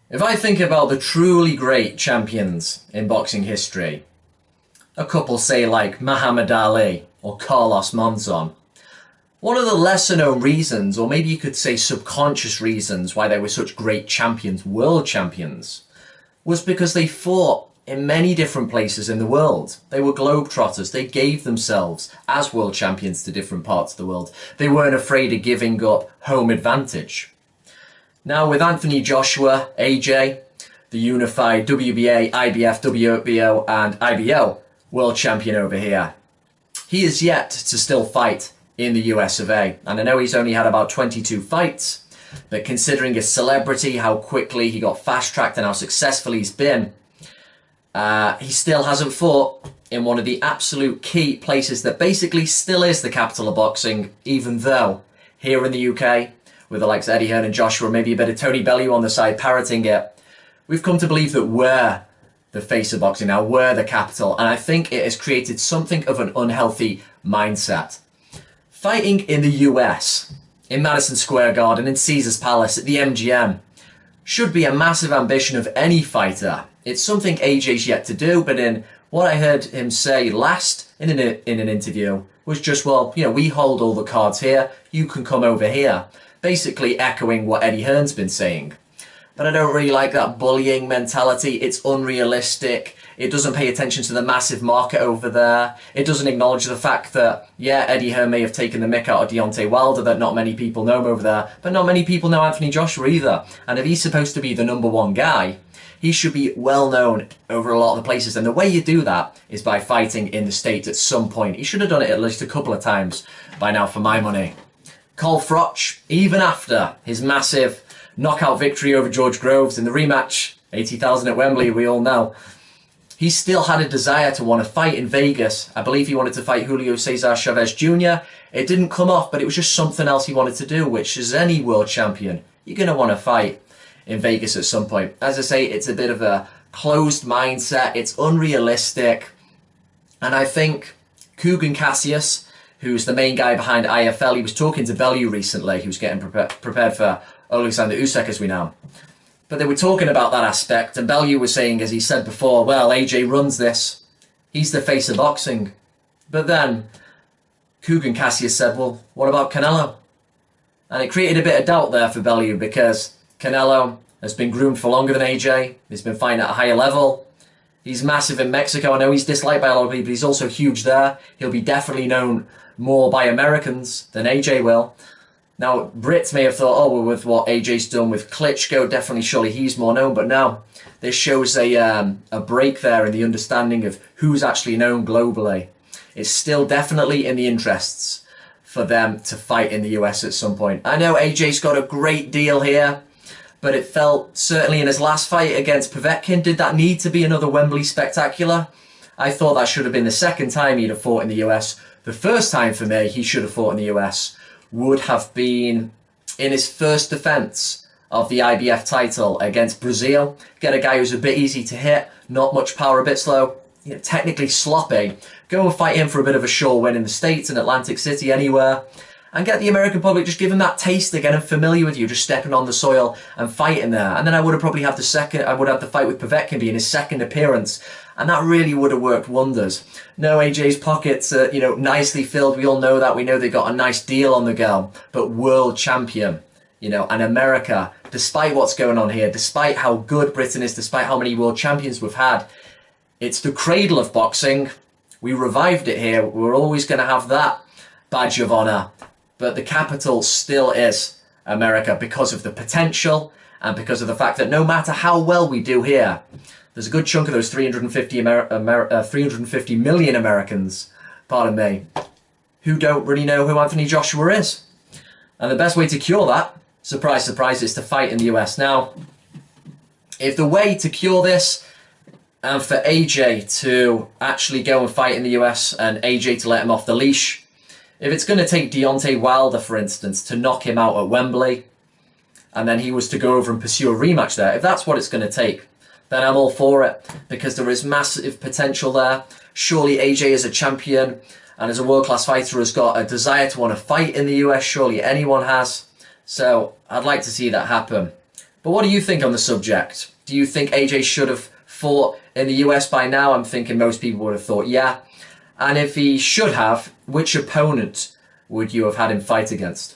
If I think about the truly great champions in boxing history, a couple say like Muhammad Ali or Carlos Monzon, one of the lesser known reasons, or maybe you could say subconscious reasons why they were such great champions, world champions, was because they fought in many different places in the world. They were globetrotters. They gave themselves as world champions to different parts of the world. They weren't afraid of giving up home advantage. Now with Anthony Joshua, AJ, the unified WBA, IBF, WBO and IBO world champion over here, he is yet to still fight in the US of A. And I know he's only had about 22 fights, but considering his celebrity, how quickly he got fast-tracked and how successful he's been, he still hasn't fought in one of the absolute key places that basically still is the capital of boxing, even though here in the UK, with the likes of Eddie Hearn and Joshua, maybe a bit of Tony Bellew on the side parroting it, we've come to believe that we're the face of boxing now, we're the capital, and I think it has created something of an unhealthy mindset. Fighting in the US, in Madison Square Garden, in Caesars Palace, at the MGM, should be a massive ambition of any fighter. It's something AJ's yet to do, but in what I heard him say last in an interview was just, well, you know, we hold all the cards here, you can come over here. Basically echoing what Eddie Hearn's been saying. But I don't really like that bullying mentality. It's unrealistic. It doesn't pay attention to the massive market over there. It doesn't acknowledge the fact that, yeah, Eddie Hearn may have taken the mick out of Deontay Wilder, that not many people know him over there, but not many people know Anthony Joshua either. And if he's supposed to be the #1 guy, he should be well known over a lot of the places. And the way you do that is by fighting in the States at some point. He should have done it at least a couple of times by now for my money. Froch, even after his massive knockout victory over George Groves in the rematch, 80,000 at Wembley, we all know, he still had a desire to want to fight in Vegas. I believe he wanted to fight Julio Cesar Chavez Jr. It didn't come off, but it was just something else he wanted to do, which is any world champion, you're going to want to fight in Vegas at some point. As I say, it's a bit of a closed mindset. It's unrealistic. And I think Kugan Cassius, who's the main guy behind IFL, he was talking to Bellew recently. He was getting prepared for Alexander Usyk, as we know. But they were talking about that aspect, and Bellew was saying, as he said before, well, AJ runs this. He's the face of boxing. But then Kugan Cassius said, well, what about Canelo? And it created a bit of doubt there for Bellew, because Canelo has been groomed for longer than AJ. He's been fighting at a higher level. He's massive in Mexico. I know he's disliked by a lot of people, but he's also huge there. He'll be definitely known more by Americans than AJ will. Now, Brits may have thought, oh, well, with what AJ's done with Klitschko, definitely, surely he's more known. But no, this shows a break there in the understanding of who's actually known globally. It's still definitely in the interests for them to fight in the US at some point. I know AJ's got a great deal here, but it felt, certainly in his last fight against Povetkin, did that need to be another Wembley spectacular? I thought that should have been the second time he'd have fought in the US. The first time for me he should have fought in the US would have been in his first defence of the IBF title against Brazil. Get a guy who's a bit easy to hit, not much power, a bit slow, you know, technically sloppy. Go and fight him for a bit of a sure win in the States, in Atlantic City, anywhere. And get the American public, just give him that taste to get him familiar with you, just stepping on the soil and fighting there. And then I would have probably had the fight with Povetkin be in his second appearance. And that really would have worked wonders. No, AJ's pockets are, you know, nicely filled. We all know that. We know they got a nice deal on the go. But world champion, you know, and America, despite what's going on here, despite how good Britain is, despite how many world champions we've had, it's the cradle of boxing. We revived it here. We're always going to have that badge of honour. But the capital still is America because of the potential and because of the fact that no matter how well we do here, there's a good chunk of those 350 million Americans, pardon me, who don't really know who Anthony Joshua is. And the best way to cure that, surprise, surprise, is to fight in the US. Now, if the way to cure this and for AJ to actually go and fight in the US and AJ to let him off the leash, if it's going to take Deontay Wilder, for instance, to knock him out at Wembley, and then he was to go over and pursue a rematch there, if that's what it's going to take, then I'm all for it, because there is massive potential there. Surely AJ as a champion and as a world-class fighter has got a desire to want to fight in the US. Surely anyone has. So I'd like to see that happen. But what do you think on the subject? Do you think AJ should have fought in the US by now? I'm thinking most people would have thought yeah. And if he should have, which opponent would you have had him fight against?